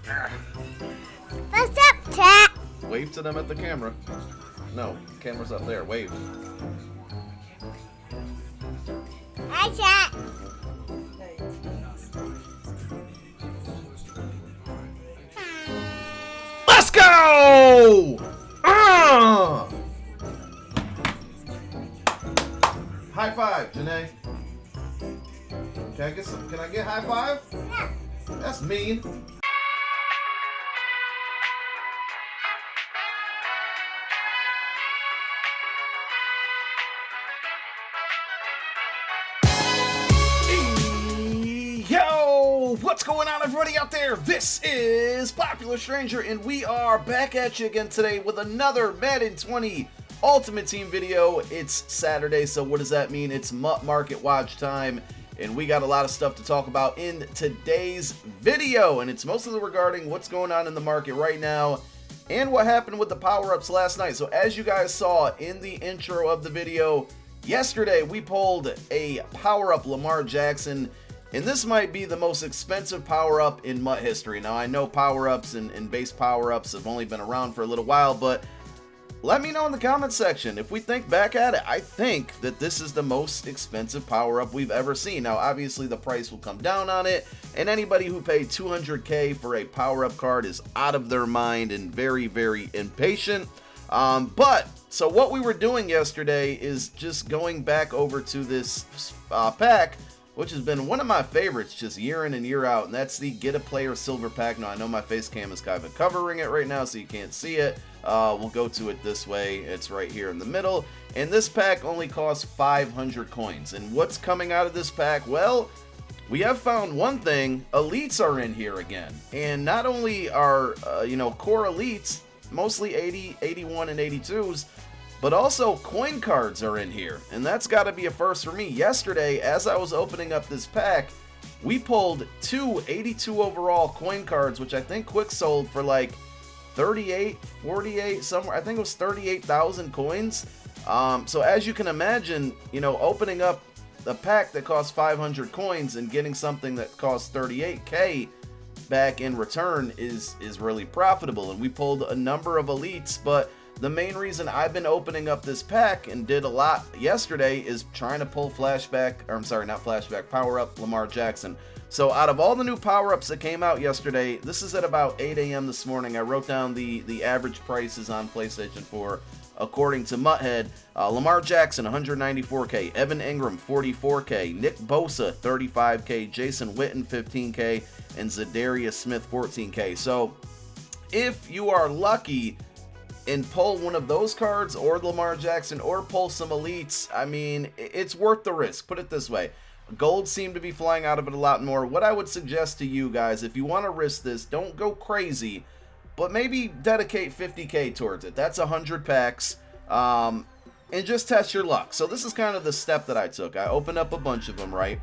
What's up, chat? Wave to them at the camera. No, camera's up there. Wave. Hi, chat. Let's go! High five, Janae. Can I get high five? Yeah. That's mean. Yo, what's going on, everybody out there? This is Popular Stranger, and we are back at you again today with another Madden 20 Ultimate Team video. It's Saturday, so what does that mean? It's MUT Market Watch time, and we got a lot of stuff to talk about in today's video, and it's mostly regarding what's going on in the market right now and what happened with the power-ups last night. So as you guys saw in the intro of the video, yesterday we pulled a power-up Lamar Jackson, and this might be the most expensive power-up in MUT history. Now, I know power-ups and base power-ups have only been around for a little while, but let me know in the comment section. If we think back at it, I think that this is the most expensive power-up we've ever seen. Now, obviously, the price will come down on it, and anybody who paid $200K for a power-up card is out of their mind and very, very impatient. So what we were doing yesterday is just going back over to this pack, which has been one of my favorites just year in and year out, and that's the Get a Player Silver Pack. Now, I know my face cam is kind of covering it right now, so you can't see it. We'll go to it this way. It's right here in the middle, and this pack only costs 500 coins. And what's coming out of this pack? Well, we have found one thing. Elites are in here again, and not only are core elites, mostly 80, 81, and 82s, but also coin cards are in here, and that's got to be a first for me. Yesterday, as I was opening up this pack, we pulled two 82 overall coin cards, which I think quick sold for like 38, 48, somewhere. I think it was 38,000 coins. So as you can imagine, opening up a pack that costs 500 coins and getting something that costs 38K back in return is really profitable. And we pulled a number of elites, but the main reason I've been opening up this pack and did a lot yesterday is trying to pull power-up Lamar Jackson. So out of all the new power-ups that came out yesterday, this is at about 8 a.m. this morning. I wrote down the average prices on PlayStation 4 according to MUThead. Lamar Jackson, 194K. Evan Ingram, 44K. Nick Bosa, 35K. Jason Witten, 15K. And Zadarius Smith, 14K. So if you are lucky and pull one of those cards or Lamar Jackson or pull some elites, I mean, it's worth the risk. Put it this way. Gold seemed to be flying out of it a lot more. What I would suggest to you guys, if you want to risk this, don't go crazy, but maybe dedicate 50K towards it. That's 100 packs, and just test your luck. So this is kind of the step that I took. I opened up a bunch of them, right?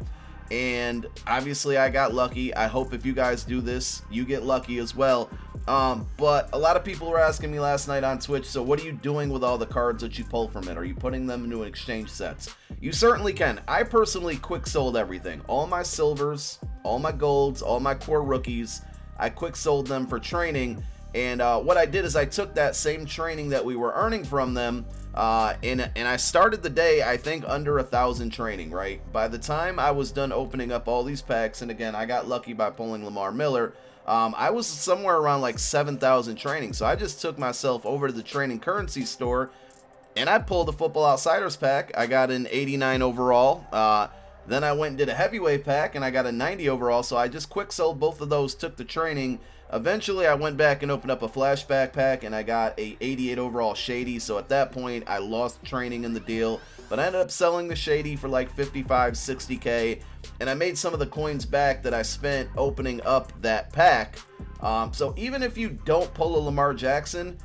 And obviously I got lucky. I hope if you guys do this, you get lucky as well. But a lot of people were asking me last night on Twitch, so what are you doing with all the cards that you pull from it? Are you putting them into exchange sets? You certainly can. I personally quick sold everything. All my silvers, all my golds, all my core rookies, I quick sold them for training. And what I did is I took that same training that we were earning from them, and I started the day, I think, under 1,000 training, right? By the time I was done opening up all these packs, and again, I got lucky by pulling Lamar Miller, I was somewhere around like 7,000 training. So I just took myself over to the training currency store, and I pulled a Football Outsiders pack. I got an 89 overall. Then I went and did a heavyweight pack, and I got a 90 overall. So I just quick sold both of those, took the training. Eventually, I went back and opened up a flashback pack, and I got a 88 overall Shady. So at that point, I lost training in the deal, but I ended up selling the Shady for like 55, 60K, and I made some of the coins back that I spent opening up that pack. So even if you don't pull a Lamar Jackson,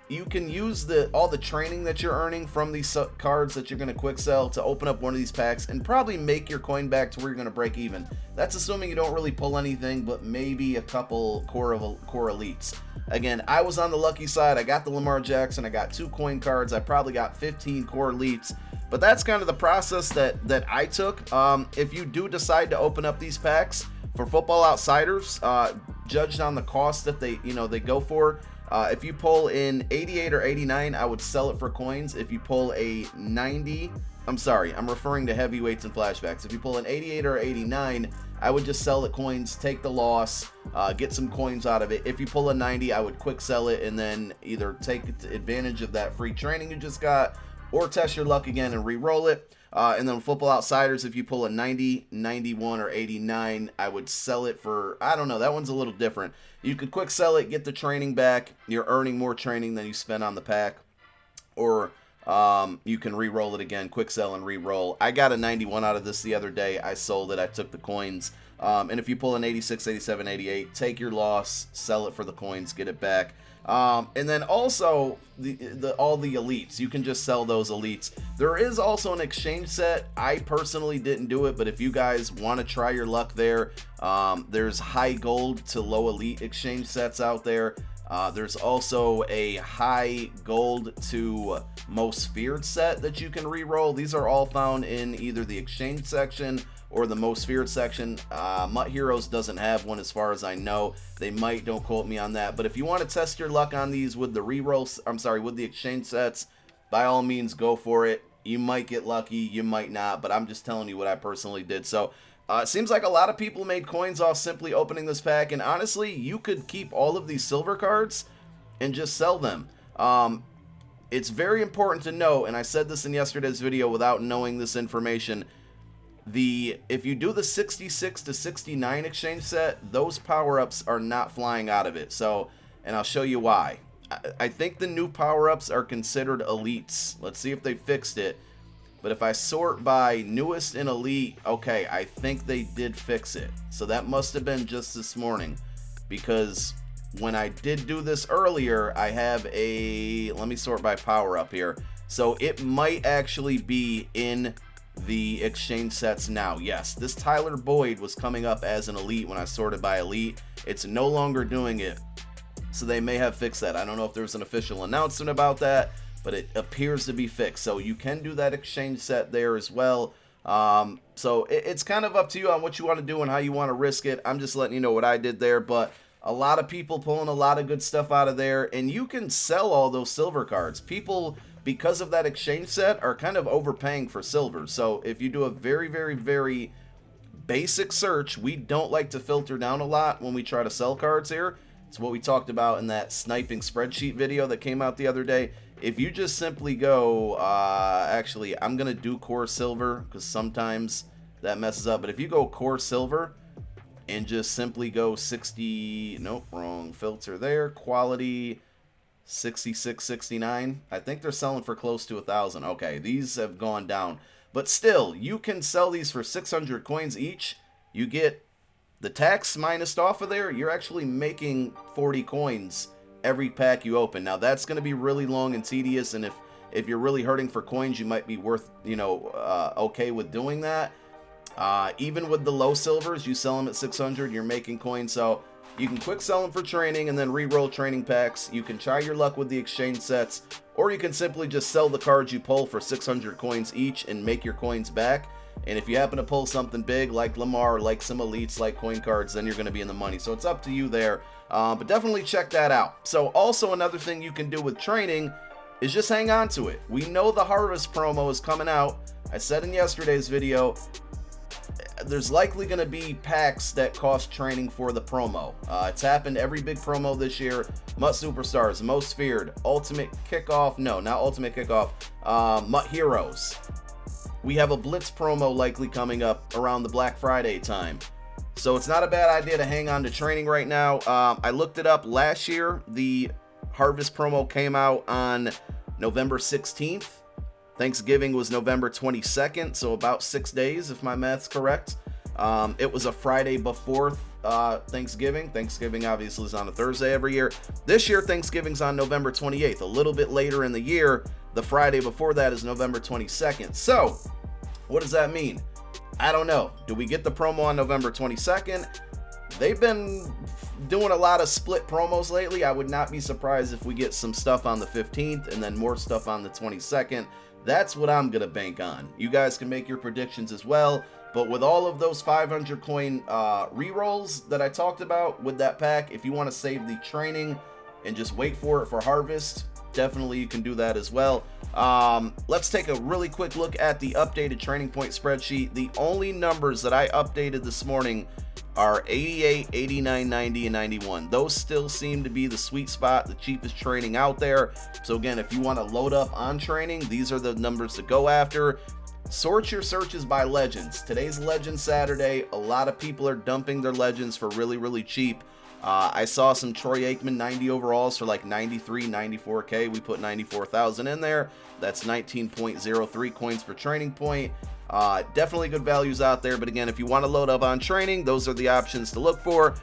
you can use all the training that you're earning from these cards that you're going to quick sell to open up one of these packs and probably make your coin back to where you're going to break even. That's assuming you don't really pull anything, but maybe a couple core elites. Again, I was on the lucky side. I got the Lamar Jackson. I got 2 coin cards. I probably got 15 core elites. But that's kind of the process that I took. If you do decide to open up these packs for Football Outsiders, judged on the cost that they go for. If you pull in 88 or 89, I would sell it for coins. If you pull a 90, I'm sorry, I'm referring to heavyweights and flashbacks. If you pull an 88 or 89, I would just sell it coins, take the loss, get some coins out of it. If you pull a 90, I would quick sell it and then either take advantage of that free training you just got or test your luck again and re-roll it. And then Football Outsiders, if you pull a 90, 91, or 89, I would sell it for, I don't know, that one's a little different. You could quick sell it, get the training back. You're earning more training than you spend on the pack. Or you can re-roll it again, quick sell and re-roll. I got a 91 out of this the other day. I sold it. I took the coins. And if you pull an 86, 87, 88, take your loss, sell it for the coins, get it back. And then also all the elites, you can just sell those elites. There is also an exchange set. I personally didn't do it, but if you guys want to try your luck there, there's high gold to low elite exchange sets out there. There's also a high gold to most feared set that you can re-roll. These are all found in either the exchange section or the most feared section. MUT Heroes doesn't have one as far as I know. They might, don't quote me on that. But if you want to test your luck on these with the re-rolls, with the exchange sets, by all means go for it. You might get lucky, you might not, but I'm just telling you what I personally did. So it seems like a lot of people made coins off simply opening this pack, and honestly, you could keep all of these silver cards and just sell them. It's very important to know, and I said this in yesterday's video without knowing this information, if you do the 66 to 69 exchange set, those power-ups are not flying out of it. So, and I'll show you why. I think the new power-ups are considered elites. Let's see if they fixed it. But if I sort by newest and elite, okay, I think they did fix it. So that must have been just this morning, because when I did do this earlier, I have let me sort by power up here. So it might actually be in the exchange sets now. Yes, this Tyler Boyd was coming up as an elite when I sorted by elite. It's no longer doing it. So they may have fixed that. I don't know if there's an official announcement about that, but it appears to be fixed. So you can do that exchange set there as well. So it's kind of up to you on what you want to do and how you want to risk it. I'm just letting you know what I did there, but a lot of people pulling a lot of good stuff out of there, and you can sell all those silver cards. People, because of that exchange set, are kind of overpaying for silver. So if you do a very, very, very basic search, we don't like to filter down a lot when we try to sell cards here. It's what we talked about in that sniping spreadsheet video that came out the other day. If you just simply go, actually, I'm going to do core silver because sometimes that messes up. But if you go core silver and just simply go 60, nope, wrong filter there, quality 66.69. I think they're selling for close to 1,000. Okay, these have gone down. But still, you can sell these for 600 coins each. You get the tax minused off of there. You're actually making 40 coins every pack you open. Now that's going to be really long and tedious, and if you're really hurting for coins, you might be okay with doing that. Even with the low silvers, you sell them at 600, you're making coins. So you can quick sell them for training and then re-roll training packs. You can try your luck with the exchange sets, or you can simply just sell the cards you pull for 600 coins each and make your coins back. And if you happen to pull something big like Lamar, like some elites, like coin cards, then you're going to be in the money. So it's up to you there. But definitely check that out. So also another thing you can do with training is just hang on to it. We know the Harvest promo is coming out. I said in yesterday's video, there's likely going to be packs that cost training for the promo. It's happened every big promo this year. MUT Superstars, Most Feared, Ultimate Kickoff. No, not Ultimate Kickoff. MUT Heroes. We have a Blitz promo likely coming up around the Black Friday time. So it's not a bad idea to hang on to training right now. I looked it up last year. The Harvest promo came out on November 16th. Thanksgiving was November 22nd, so about 6 days, if my math's correct. It was a Friday before Thanksgiving. Thanksgiving obviously is on a Thursday every year. This year, Thanksgiving's on November 28th. A little bit later in the year, the Friday before that is November 22nd. So, what does that mean? I don't know. Do we get the promo on November 22nd? They've been doing a lot of split promos lately. I would not be surprised if we get some stuff on the 15th and then more stuff on the 22nd. That's what I'm going to bank on. You guys can make your predictions as well. But with all of those 500 coin rerolls that I talked about with that pack, if you want to save the training and just wait for it for harvest, definitely you can do that as well. Let's take a really quick look at the updated training point spreadsheet. The only numbers that I updated this morning are 88, 89, 90, and 91. Those still seem to be the sweet spot, the cheapest training out there. So again, if you want to load up on training, these are the numbers to go after. Sort your searches by legends. Today's Legend Saturday. A lot of people are dumping their legends for really, really cheap. I saw some Troy Aikman 90 overalls for like 93, 94K. We put 94,000 in there. That's 19.03 coins per training point. Definitely good values out there. But again, if you want to load up on training, those are the options to look for.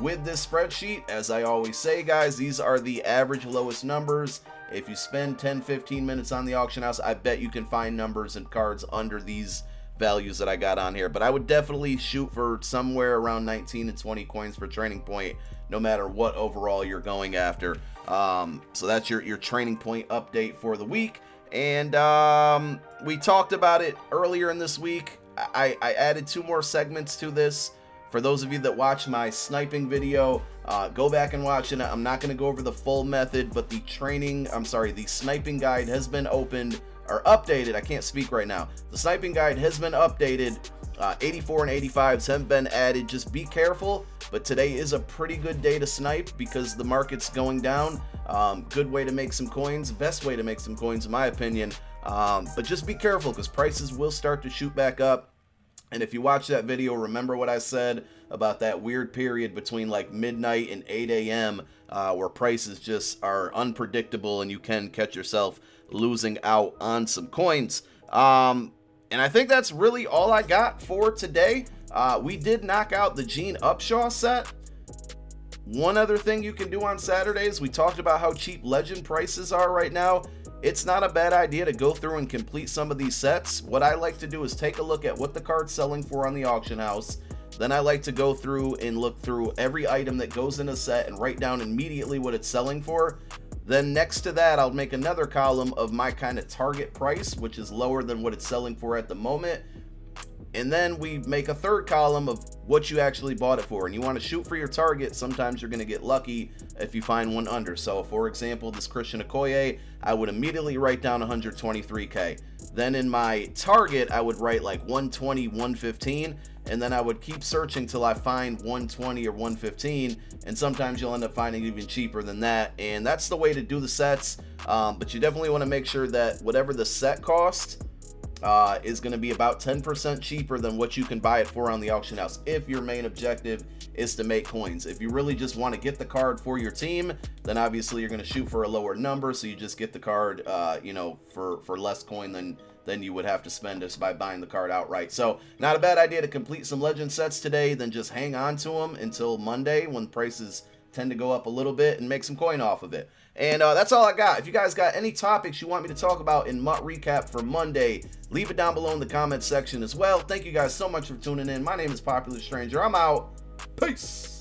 With this spreadsheet, as I always say, guys, these are the average lowest numbers. If you spend 10-15 minutes on the auction house, I bet you can find numbers and cards under these values that I got on here. But I would definitely shoot for somewhere around 19 and 20 coins per training point, no matter what overall you're going after. So that's your training point update for the week. And we talked about it earlier in this week. I added 2 more segments to this. For those of you that watch my sniping video, go back and watch it. I'm not going to go over the full method, but the sniping guide has been opened or updated. I can't speak right now. The sniping guide has been updated. 84 and 85s haven't been added. Just be careful. But today is a pretty good day to snipe because the market's going down. Good way to make some coins. Best way to make some coins, in my opinion. But just be careful because prices will start to shoot back up. And if you watch that video, remember what I said about that weird period between like midnight and 8 a.m. Where prices just are unpredictable and you can catch yourself losing out on some coins. And I think that's really all I got for today. We did knock out the Gene Upshaw set. One other thing you can do on Saturdays, we talked about how cheap legend prices are right now. It's not a bad idea to go through and complete some of these sets. What I like to do is take a look at what the card's selling for on the auction house. Then I like to go through and look through every item that goes in a set and write down immediately what it's selling for. Then next to that, I'll make another column of my kind of target price, which is lower than what it's selling for at the moment. And then we make a third column of what you actually bought it for. And you want to shoot for your target. Sometimes you're going to get lucky if you find one under. So for example, this Christian Okoye, I would immediately write down 123K. Then in my target, I would write like 120, 115. And then I would keep searching till I find 120 or 115. And sometimes you'll end up finding even cheaper than that. And that's the way to do the sets. But you definitely want to make sure that whatever the set cost is going to be about 10% cheaper than what you can buy it for on the auction house if your main objective is to make coins. If you really just want to get the card for your team, then obviously you're going to shoot for a lower number, so you just get the card for less coin than you would have to spend just by buying the card outright. So not a bad idea to complete some legend sets today, then just hang on to them until Monday when prices tend to go up a little bit and make some coin off of it. And that's all I got. If you guys got any topics you want me to talk about in MUT Recap for Monday, leave it down below in the comments section as well. Thank you guys so much for tuning in. My name is Popular Stranger. I'm out. Peace.